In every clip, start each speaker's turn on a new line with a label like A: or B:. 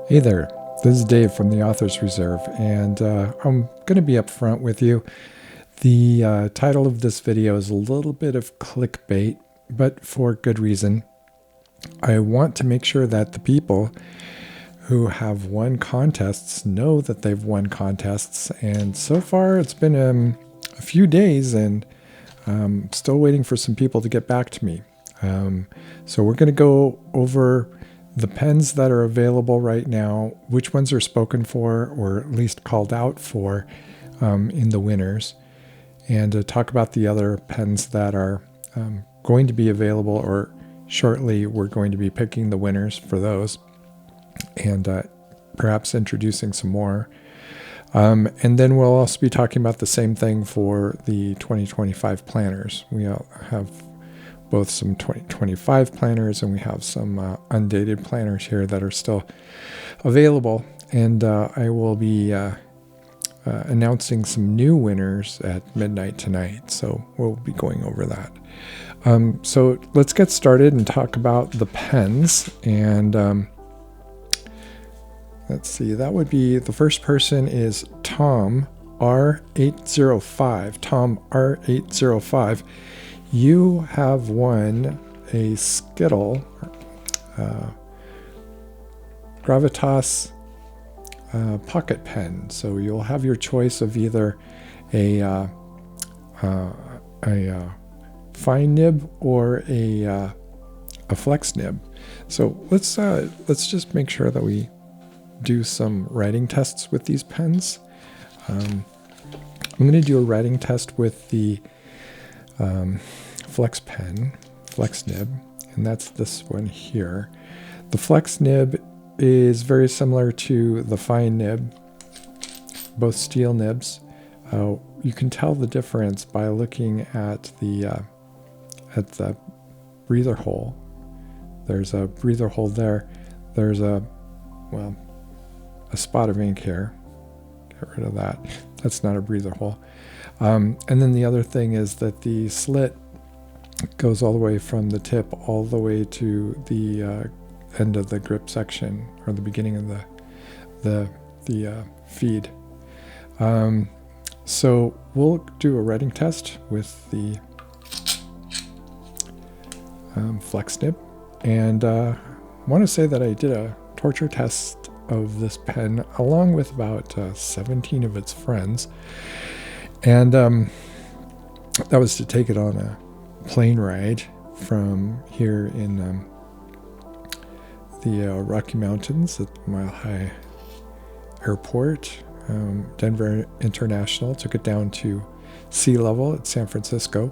A: Hey there, this is Dave from the Author's Reserve, and I'm going to be upfront with you. The title of this video is a little bit of clickbait, but for good reason. I want to make sure that the people who have won contests know that they've won contests, and so far it's been a few days, and I'm still waiting for some people to get back to me. So we're going to go over the pens that are available right now, which ones are spoken for or at least called out for in the winners, and talk about the other pens that are going to be available, or shortly we're going to be picking the winners for those, and perhaps introducing some more. And then we'll also be talking about the same thing for the 2025 planners. We have both some 2025 planners, and we have some undated planners here that are still available. And I will be announcing some new winners at midnight tonight, so we'll be going over that. So let's get started and talk about the pens. And let's see, that would be, the first person is Tom R805. Tom R805. You have won a Skittle Gravitas Pocket pen. So you'll have your choice of either a fine nib or a flex nib. So let's just make sure that we do some writing tests with these pens. I'm going to do a writing test with the flex nib, and that's this one here. The flex nib is very similar to the fine nib, both steel nibs. You can tell the difference by looking at the breather hole. There's a breather hole there. There's a spot of ink here. Get rid of that. That's not a breather hole. And then the other thing is that the slit goes all the way from the tip all the way to the end of the grip section, or the beginning of the feed. So we'll do a writing test with the flex nib, and I want to say that I did a torture test of this pen along with about 17 of its friends, and that was to take it on a plane ride from here in the Rocky Mountains at Mile High Airport, Denver International. Took it down to sea level at San Francisco,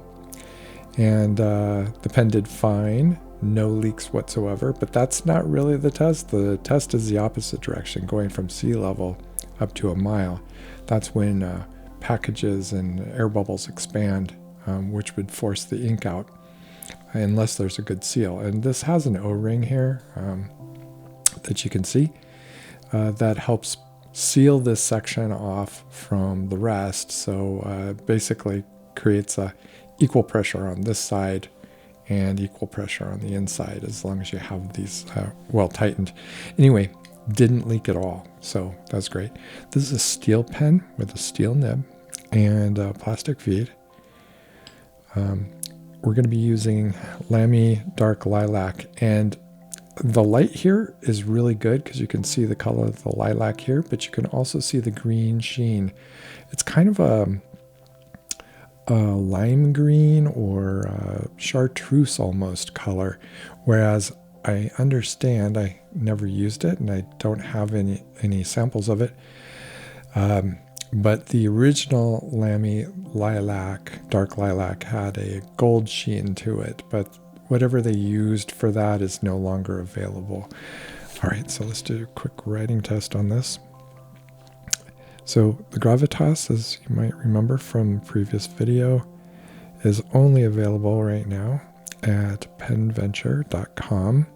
A: and the pen did fine. No leaks whatsoever, but that's not really the test. The test is the opposite direction, going from sea level up to a mile. That's when packages and air bubbles expand, which would force the ink out unless there's a good seal. And this has an O-ring here that you can see that helps seal this section off from the rest. So basically creates a equal pressure on this side and equal pressure on the inside, as long as you have these well tightened. Anyway, didn't leak at all, so that's great. This is a steel pen with a steel nib and a plastic feed. We're going to be using Lamy Dark Lilac, and the light here is really good because you can see the color of the lilac here, but you can also see the green sheen. It's kind of a lime green or chartreuse almost color, whereas I understand, I never used it and I don't have any samples of it, but the original Lamy Lilac, Dark Lilac, had a gold sheen to it, but whatever they used for that is no longer available. All right, so let's do a quick writing test on this. So the Gravitas, as you might remember from previous video, is only available right now at penventure.com.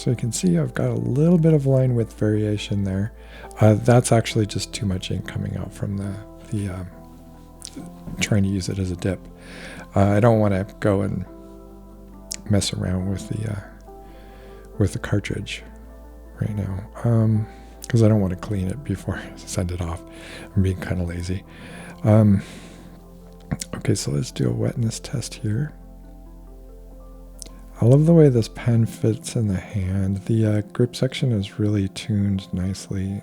A: So you can see I've got a little bit of line width variation there. That's actually just too much ink coming out from the trying to use it as a dip. I don't want to go and mess around with the cartridge right now, because I don't want to clean it before I send it off. I'm being kind of lazy. Okay, so let's do a wetness test here. I love the way this pen fits in the hand. The grip section is really tuned nicely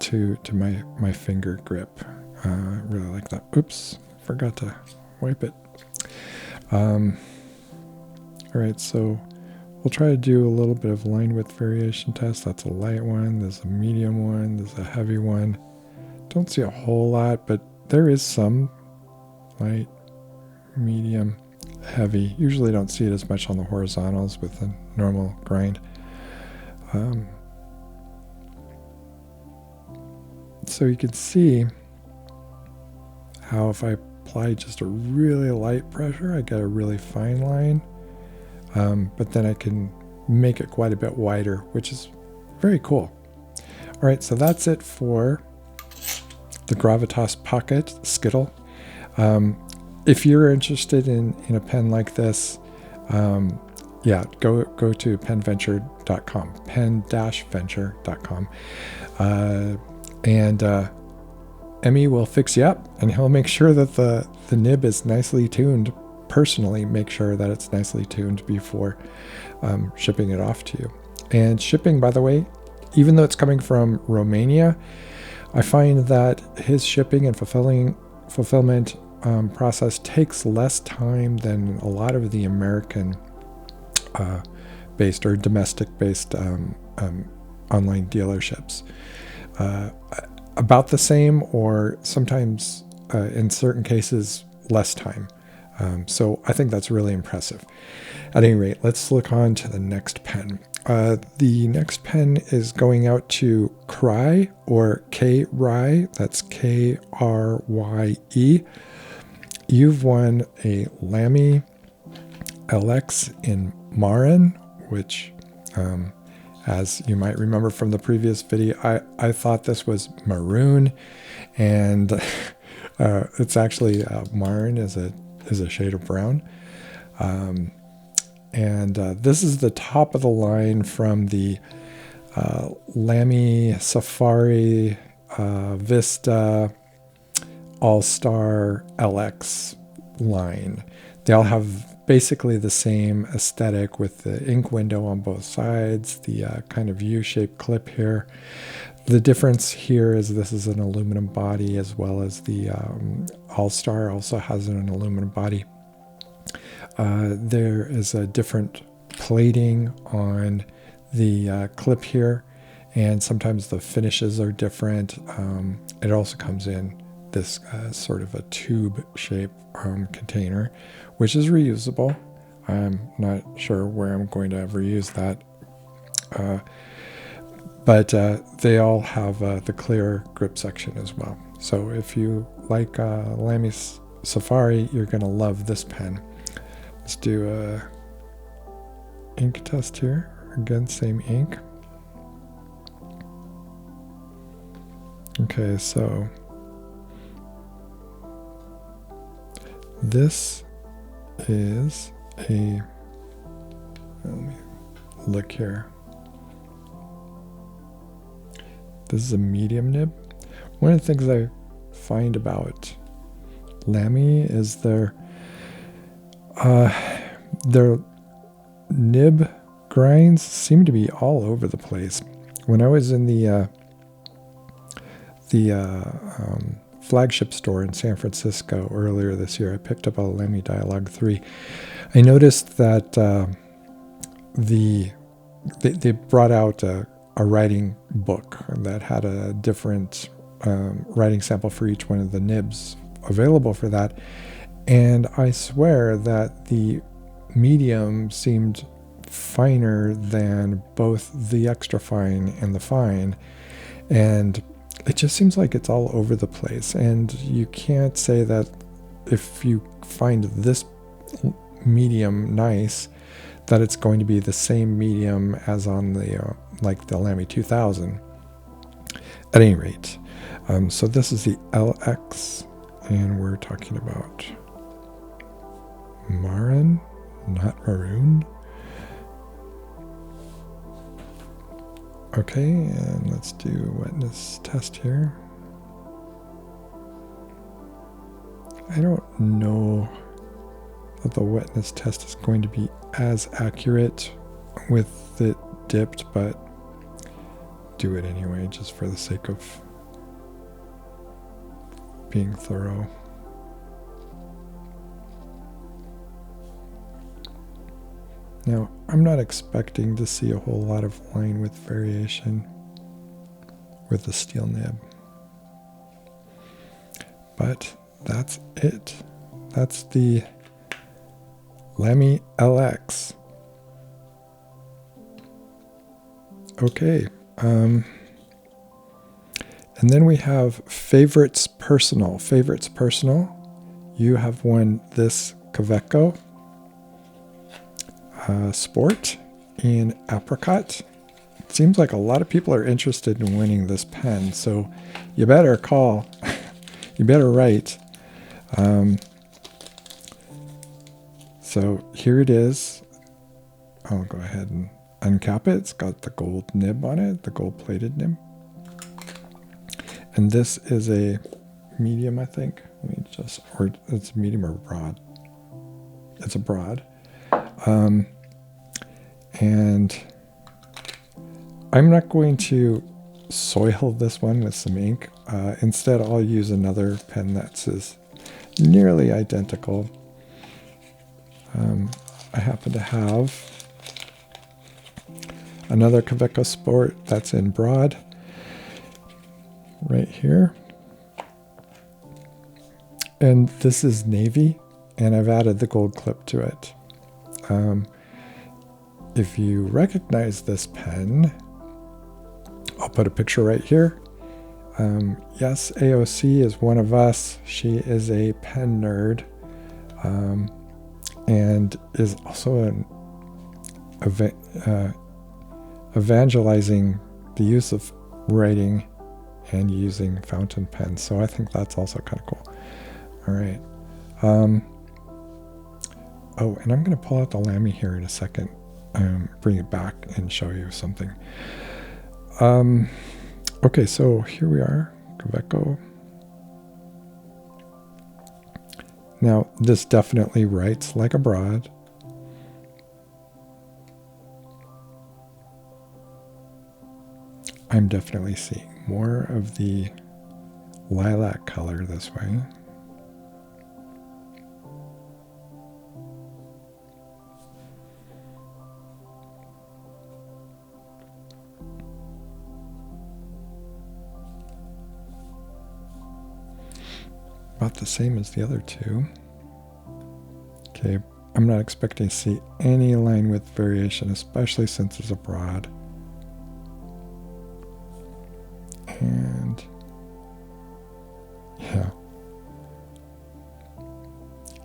A: to my finger grip. I really like that. Oops, forgot to wipe it. All right, so we'll try to do a little bit of line width variation test. That's a light one, there's a medium one, there's a heavy one. Don't see a whole lot, but there is some light, medium, heavy. Usually don't see it as much on the horizontals with a normal grind. So you can see how if I apply just a really light pressure, I get a really fine line, but then I can make it quite a bit wider, which is very cool. All right, so that's it for the Gravitas Pocket Skittle. If you're interested in a pen like this, yeah, go to penventure.com, pen-venture.com, and Emmy will fix you up, and he'll make sure that the nib is nicely tuned. Personally, make sure that it's nicely tuned before shipping it off to you. And shipping, by the way, even though it's coming from Romania, I find that his shipping and fulfillment process takes less time than a lot of the American based or domestic based online dealerships. About the same, or sometimes in certain cases less time. So I think that's really impressive. At any rate, let's look on to the next pen. The next pen is going out to Krye, or K-Rye. That's K-R-Y-E. You've won a Lamy Lx in Marin, which, as you might remember from the previous video, I thought this was maroon, and it's actually Marin is a shade of brown. This is the top of the line from the Lamy Safari Vista AL-Star LX line. They all have basically the same aesthetic with the ink window on both sides, the kind of U-shaped clip here. The difference here is this is an aluminum body, as well as the AL-Star also has an aluminum body. There is a different plating on the clip here, and sometimes the finishes are different. It also comes in this sort of a tube shape container, which is reusable. I'm not sure where I'm going to ever use that. But they all have the clear grip section as well. So if you like Lamy Safari, you're going to love this pen. Let's do a ink test here. Again, same ink. Okay, so this is a, let me look here. This is a medium nib. One of the things I find about Lamy is their nib grinds seem to be all over the place. When I was in the flagship store in San Francisco earlier this year, I picked up a Lamy Dialogue 3. I noticed that they brought out a writing book that had a different writing sample for each one of the nibs available for that. And I swear that the medium seemed finer than both the extra fine and the fine. And it just seems like it's all over the place. And you can't say that if you find this medium nice, that it's going to be the same medium as on the like the Lamy 2000. At any rate, so this is the LX, and we're talking about Marin, not Maroon. Okay, and let's do wetness test here. I don't know that the wetness test is going to be as accurate with it dipped, but do it anyway, just for the sake of being thorough. Now, I'm not expecting to see a whole lot of line width variation with the steel nib, but that's it. That's the Lamy LX. Okay, and then we have favorites personal. Favorites personal. You have won this Kaweco Sport in Apricot. It seems like a lot of people are interested in winning this pen, so you better call. You better write. So here it is. I'll go ahead and uncap it. It's got the gold nib on it, the gold plated nib. And this is a medium, I think. Let me just, or it's medium or broad. It's a broad. And I'm not going to soil this one with some ink. Instead, I'll use another pen that's nearly identical. I happen to have another Kaweco Sport that's in broad right here. And this is navy, and I've added the gold clip to it. If you recognize this pen, I'll put a picture right here. Yes, AOC is one of us. She is a pen nerd, and is also evangelizing the use of writing and using fountain pens. So I think that's also kind of cool. All right. Oh, and I'm going to pull out the Lamy here in a second. Bring it back and show you something. Okay, so here we are, Kaweco. Now, this definitely writes like a broad. I'm definitely seeing more of the lilac color this way. About the same as the other two. Okay, I'm not expecting to see any line width variation, especially since it's a broad. And yeah,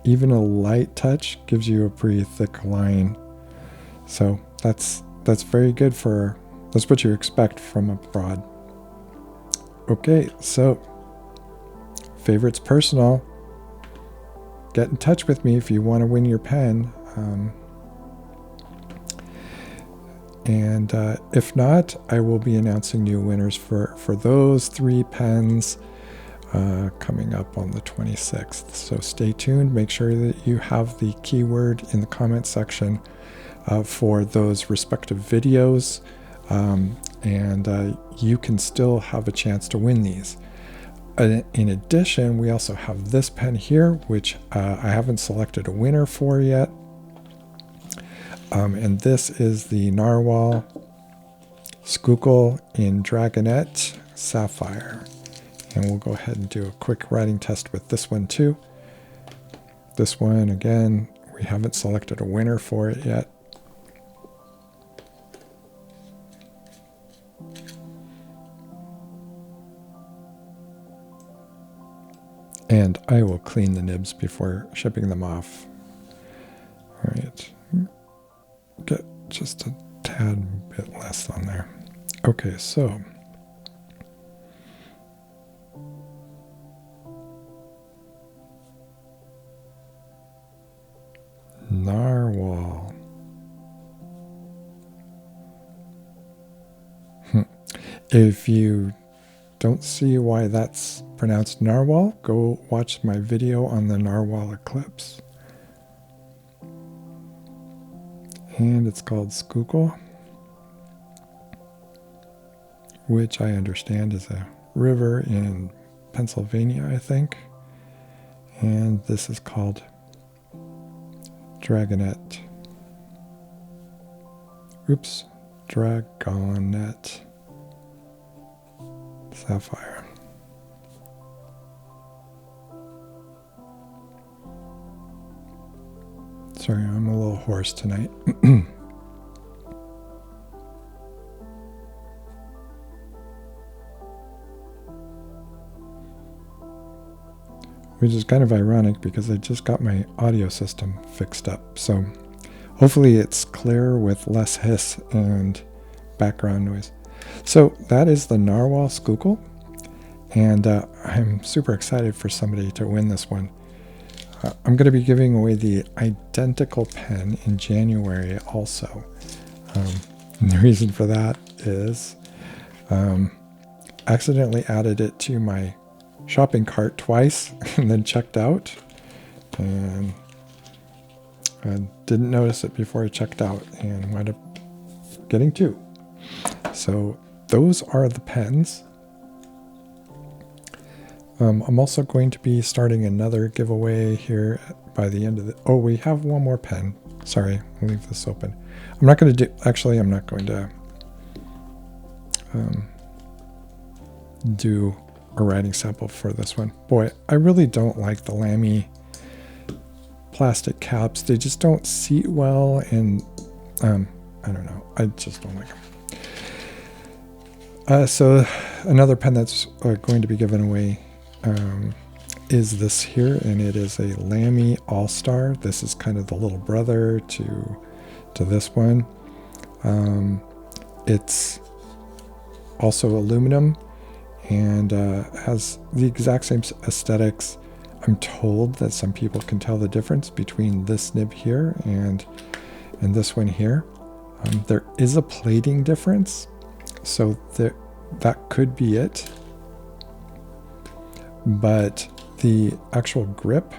A: even a light touch gives you a pretty thick line. So that's very good for, that's what you expect from a broad. Okay, so favorites personal. Get in touch with me if you want to win your pen. And if not, I will be announcing new winners for those 3 pens coming up on the 26th. So stay tuned. Make sure that you have the keyword in the comment section for those respective videos. And you can still have a chance to win these. In addition, we also have this pen here, which I haven't selected a winner for yet. And this is the Narwhal Schuykill in Dragonette Sapphire. And we'll go ahead and do a quick writing test with this one too. This one, again, we haven't selected a winner for it yet. And I will clean the nibs before shipping them off. All right. just a tad bit less on there. Okay, so narwhal. If you don't see why that's pronounced narwhal, go watch my video on the narwhal eclipse. And it's called Schuykill, which I understand is a river in Pennsylvania, I think. And this is called Dragonet. Oops, Dragonet Sapphire. Sorry, I'm a little hoarse tonight. Which is kind of ironic because I just got my audio system fixed up. So hopefully it's clear with less hiss and background noise. So that is the Narwhal Schuykill. And I'm super excited for somebody to win this one. I'm going to be giving away the identical pen in January also. And the reason for that is accidentally added it to my shopping cart twice and then checked out. And I didn't notice it before I checked out and wound up getting two. So those are the pens. I'm also going to be starting another giveaway here by the end of the... Oh, we have one more pen. Sorry, I'll leave this open. I'm not going to do... Actually, I'm not going to do a writing sample for this one. Boy, I really don't like the Lamy plastic caps. They just don't seat well, and I don't know. I just don't like them. So another pen that's going to be given away is this here, and it is a Lamy AL-Star. This is kind of the little brother to this one. It's also aluminum and has the exact same aesthetics. I'm told that some people can tell the difference between this nib here and this one here. There is a plating difference, so that could be it. But the actual grip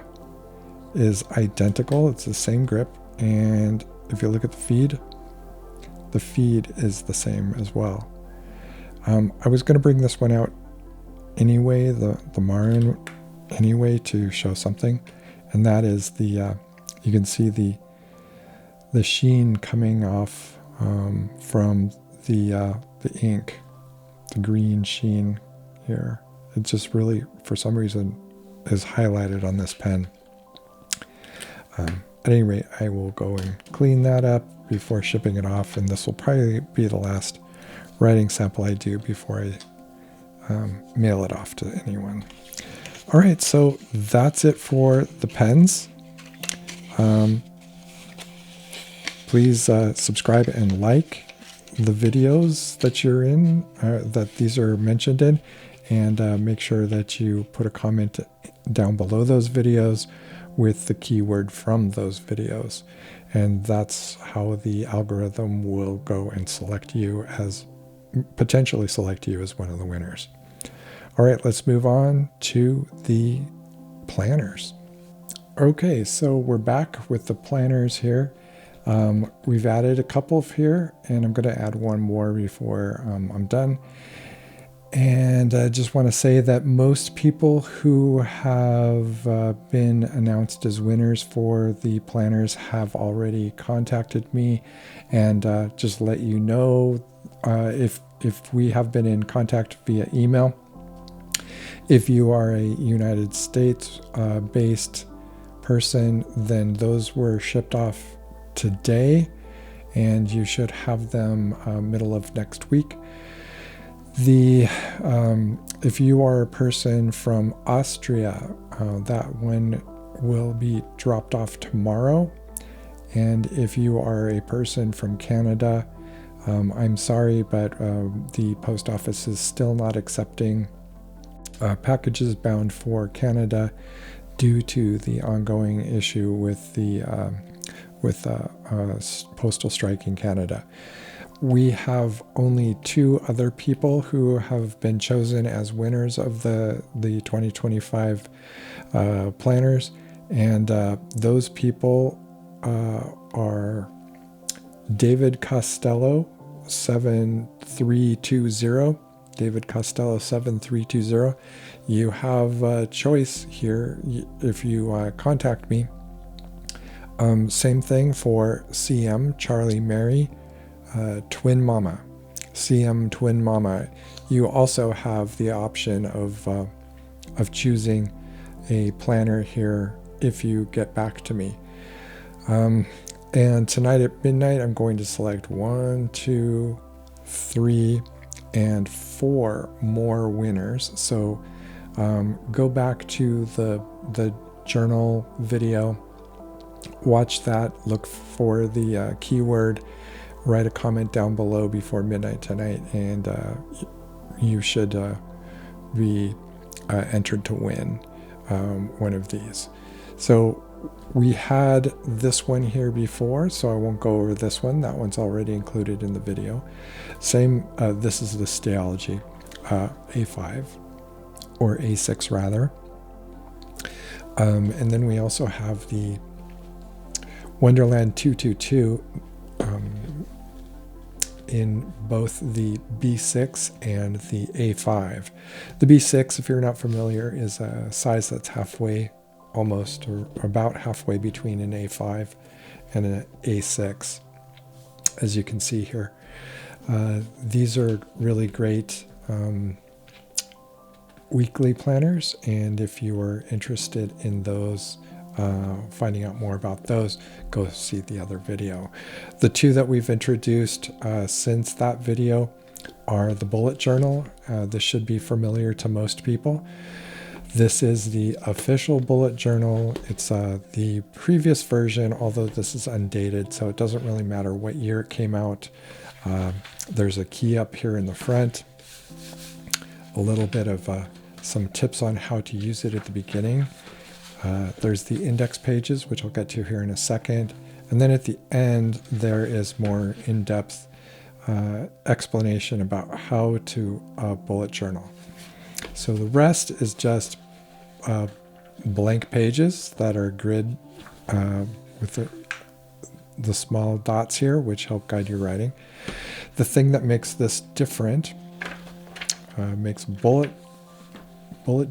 A: is identical. It's the same grip. And if you look at the feed is the same as well. I was going to bring this one out anyway, the Marin anyway, to show something. And that is the, you can see the sheen coming off from the ink, the green sheen here. It just really, for some reason, is highlighted on this pen. At any rate, I will go and clean that up before shipping it off, and this will probably be the last writing sample I do before I mail it off to anyone. All right, so that's it for the pens. Please subscribe and like the videos that you're in, that these are mentioned in. And make sure that you put a comment down below those videos with the keyword from those videos. And that's how the algorithm will go and potentially select you as one of the winners. All right, let's move on to the planners. Okay, so we're back with the planners here. We've added a couple here, and I'm going to add one more before I'm done. And I just want to say that most people who have been announced as winners for the planners have already contacted me, and just let you know if we have been in contact via email. If you are a United States based person, then those were shipped off today, and you should have them middle of next week. If you are a person from Austria, that one will be dropped off tomorrow, And if you are a person from Canada, I'm sorry, but the post office is still not accepting packages bound for Canada due to the ongoing issue with the postal strike in Canada. We have only 2 other people who have been chosen as winners of the 2025 planners, and those people are David Costello 7320. David Costello 7320. You have a choice here if you contact me. Same thing for CM Charlie Mary Twin Mama. CM Twin Mama. You also have the option of choosing a planner here if you get back to me. And tonight at midnight, I'm going to select 1, 2, 3, and 4 more winners. So go back to the journal video, watch that, look for the keyword, write a comment down below before midnight tonight, and you should be entered to win one of these. So we had this one here before, so I won't go over this one. That one's already included in the video. Same, this is the Stayology A5, or A6 rather. And then we also have the Wonderland 222 in both the B6 and the A5. The B6, if you're not familiar, is a size that's halfway, almost, or about halfway between an A5 and an A6, as you can see here. These are really great weekly planners, and if you are interested in those, finding out more about those, go see the other video. The 2 that we've introduced since that video are the bullet journal. This should be familiar to most people. This is the official bullet journal. It's the previous version, although this is undated, so it doesn't really matter what year it came out. There's a key up here in the front, a little bit of some tips on how to use it at the beginning. There's the index pages, which I'll get to here in a second. And then at the end, there is more in-depth explanation about how to bullet journal. So the rest is just blank pages that are grid with the small dots here, which help guide your writing. The thing that makes this different, makes bullet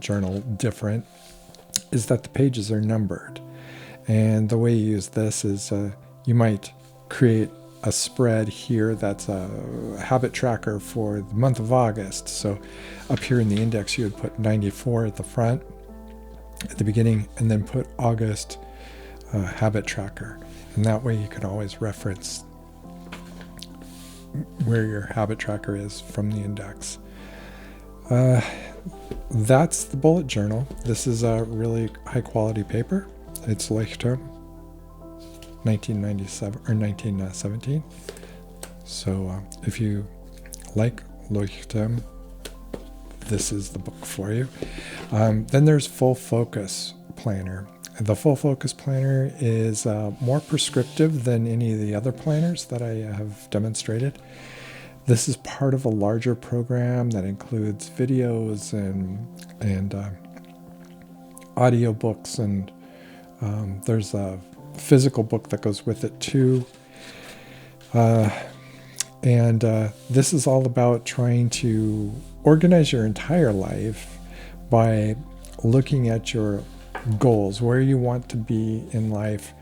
A: journal different, is that the pages are numbered. And the way you use this is you might create a spread here that's a habit tracker for the month of August. So up here in the index, you would put 94 at the front, at the beginning, and then put August habit tracker. And that way you can always reference where your habit tracker is from the index. That's the bullet journal. This is a really high quality paper. It's Leuchtturm 1997 or 1917. So if you like Leuchtturm, this is the book for you. Then there's Full Focus Planner. The Full Focus Planner is more prescriptive than any of the other planners that I have demonstrated. This is part of a larger program that includes videos and audio books, and there's a physical book that goes with it too. This is all about trying to organize your entire life by looking at your goals, where you want to be in life,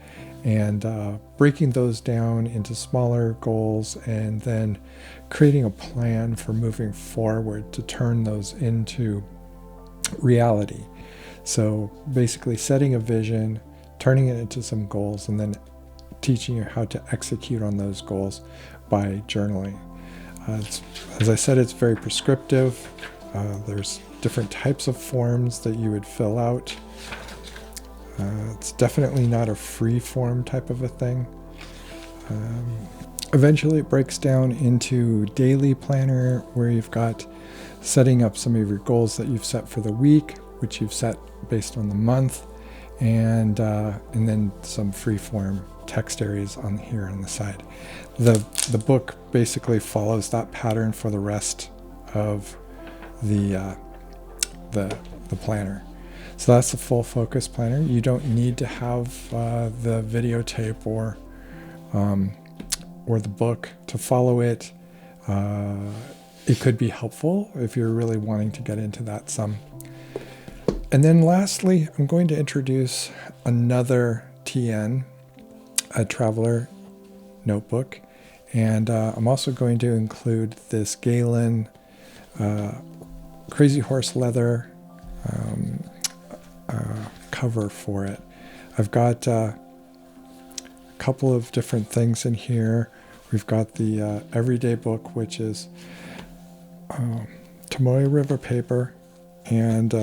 A: and breaking those down into smaller goals, and then creating a plan for moving forward to turn those into reality. So basically setting a vision, turning it into some goals, and then teaching you how to execute on those goals by journaling. As I said, it's very prescriptive. There's different types of forms that you would fill out. It's definitely not a free form type of a thing. Eventually it breaks down into daily planner, where you've got setting up some of your goals that you've set for the week, which you've set based on the month, and then some free-form text areas on here on the side. The book basically follows that pattern for the rest of the planner. So that's the full focus planner. You don't need to have the videotape or the book to follow it. It could be helpful if you're really wanting to get into that some. And then lastly, I'm going to introduce another TN, a traveler notebook. And I'm also going to include this Galen Crazy Horse leather cover for it. I've got a couple of different things in here. We've got the Everyday book, which is Tomoe River paper, and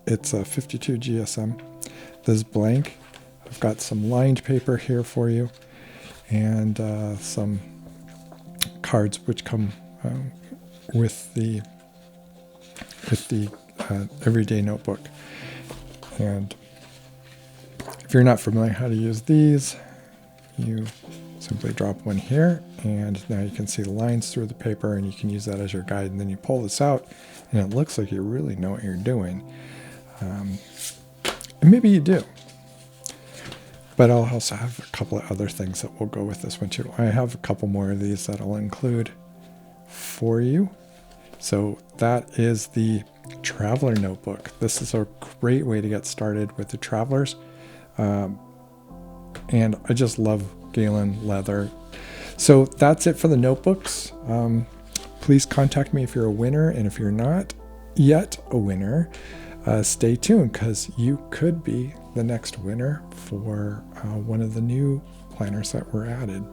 A: it's a 52 GSM. This is blank. I've got some lined paper here for you, and some cards which come with the Everyday notebook. And if you're not familiar how to use these, you simply drop one here, and now you can see the lines through the paper, and you can use that as your guide. And then you pull this out, and it looks like you really know what you're doing. And maybe you do. But I'll also have a couple of other things that will go with this one too. I have a couple more of these that I'll include for you. So that is the Traveler Notebook. This is a great way to get started with the Travelers. And I just love Galen leather. So that's it for the notebooks. Please contact me if you're a winner, and if you're not yet a winner, stay tuned, because you could be the next winner for one of the new planners that were added.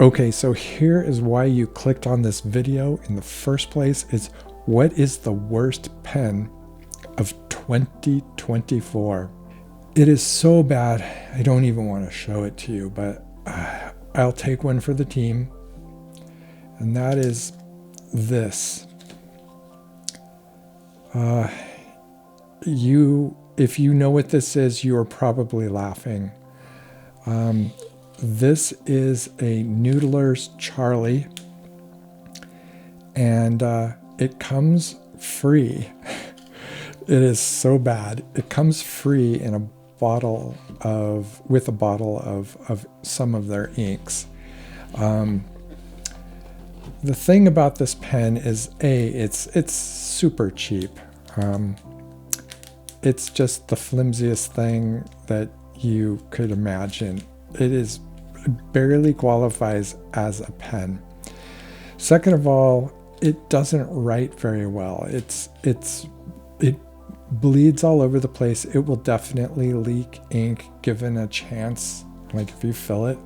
A: Okay, so here is why you clicked on this video in the first place. Is what is the worst pen of 2024? It is so bad, I don't even want to show it to you, but I'll take one for the team. And that is this. If you know what this is, you are probably laughing. This is a Noodler's Charlie, and it comes free. It is so bad. It comes free in a bottle of some of their inks. The thing about this pen is it's super cheap. It's just the flimsiest thing that you could imagine. It barely qualifies as a pen. Second of all, it doesn't write very well. It bleeds all over the place. It will definitely leak ink given a chance, like if you fill it.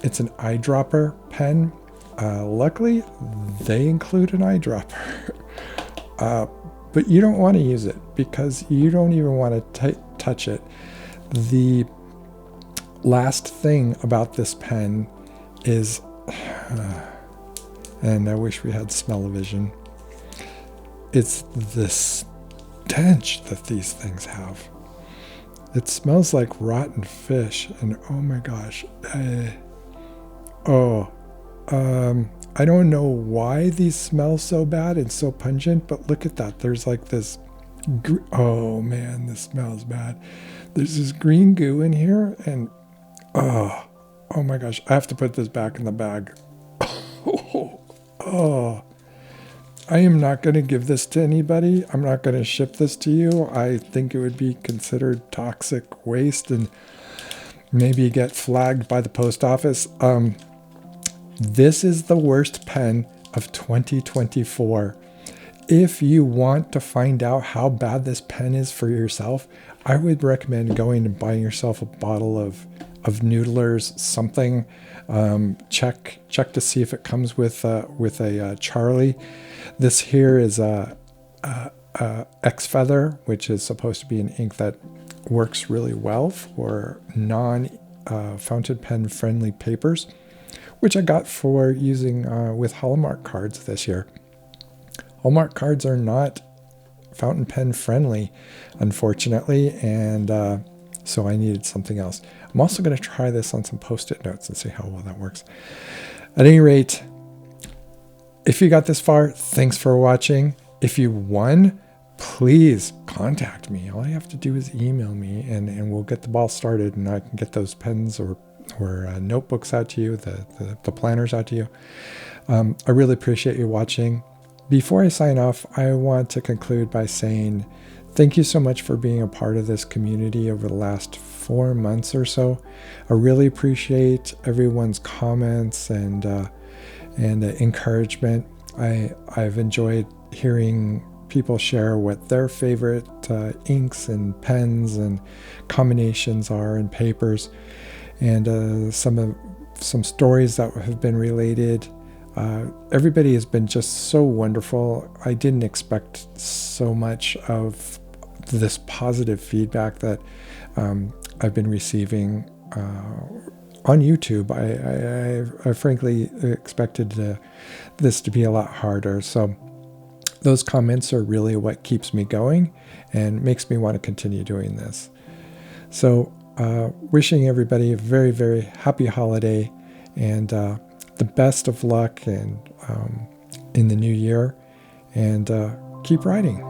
A: It's an eyedropper pen. Luckily, they include an eyedropper. But you don't want to use it because you don't even want to touch it. The last thing about this pen is, and I wish we had smell-o-vision, it's the stench that these things have. It smells like rotten fish, and oh my gosh. I don't know why these smell so bad and so pungent, but look at that. There's like this, oh man, this smells bad. There's this green goo in here, and oh my gosh, I have to put this back in the bag. I am not going to give this to anybody. I'm not going to ship this to you. I think it would be considered toxic waste and maybe get flagged by the post office. This is the worst pen of 2024. If you want to find out how bad this pen is for yourself, I would recommend going and buying yourself a bottle of Noodler's something. Check to see if it comes with a Charlie. This here is a X Feather, which is supposed to be an ink that works really well for non fountain pen friendly papers, which I got for using with Hallmark cards this year. Hallmark cards are not fountain pen friendly, unfortunately, and so I needed something else. I'm also going to try this on some post-it notes and see how well that works. At any rate, if you got this far, thanks for watching. If you won, please contact me. All you have to do is email me, and we'll get the ball started, and I can get those pens or notebooks out to you, the planners out to you. I really appreciate you watching. Before I sign off, I want to conclude by saying thank you so much for being a part of this community over the last 4 months or so. I really appreciate everyone's comments and encouragement. I've enjoyed hearing people share what their favorite inks and pens and combinations are and papers, and some stories that have been related. Everybody has been just so wonderful. I didn't expect so much of this positive feedback that I've been receiving on YouTube. I frankly expected this to be a lot harder. So those comments are really what keeps me going and makes me want to continue doing this. So wishing everybody a very, very happy holiday, and the best of luck and in the new year, and keep writing.